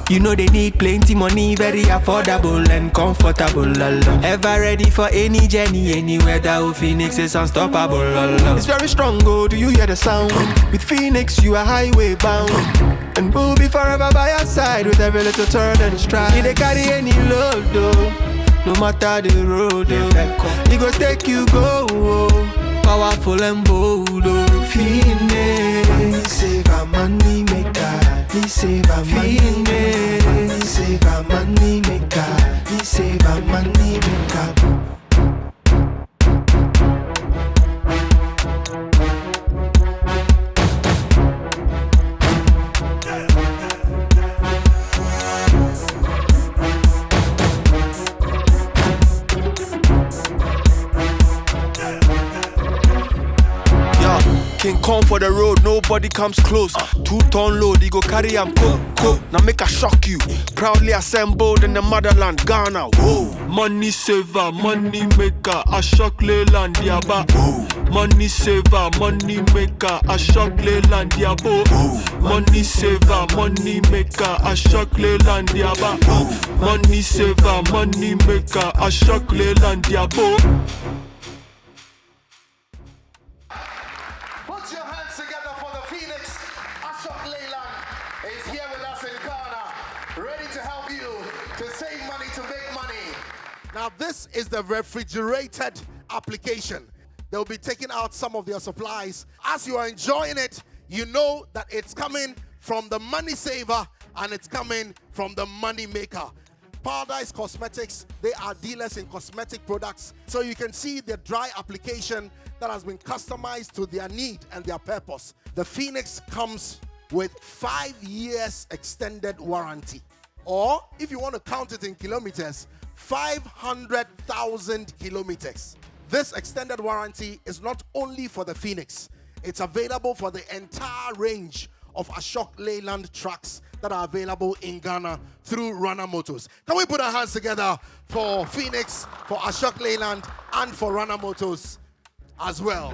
You know they need plenty money, very affordable and comfortable. Ever ready for any journey, anywhere that Phoenix is unstoppable. It's very strong, oh, do you hear the sound? With Phoenix, you are highway bound. And we'll be forever by your side with every little turn and stride. They carry any load, though, no matter the road, oh. He go take you go, oh. Powerful and bold, oh. Phoenix, save our money maker. He save our money maker. He save our money maker. He save our money maker. King Kong for the road, nobody comes close. 2-ton load, he go carry am coke. Now make a shock you. Proudly assembled in the motherland, Ghana. Whoa. Money saver, money maker, Ashok Leyland Yaba. Money saver, money maker, Ashok Leyland Yabo. Money saver, money maker, Ashok Leyland Yaba. Money saver, money maker, Ashok Leyland Yabo. Put your hands together for the Phoenix. Ashok Leyland is here with us in Ghana, ready to help you to save money, to make money. Now this is the refrigerated application. They'll be taking out some of their supplies. As you are enjoying it, you know that it's coming from the money saver and it's coming from the money maker. Paradise Cosmetics, they are dealers in cosmetic products. So you can see the dry application that has been customized to their need and their purpose. The Phoenix comes with 5 years extended warranty. Or if you want to count it in kilometers, 500,000 kilometers. This extended warranty is not only for the Phoenix, it's available for the entire range of Ashok Leyland trucks that are available in Ghana through Rana Motors. Can we put our hands together for Phoenix, for Ashok Leyland, and for Rana Motors as well?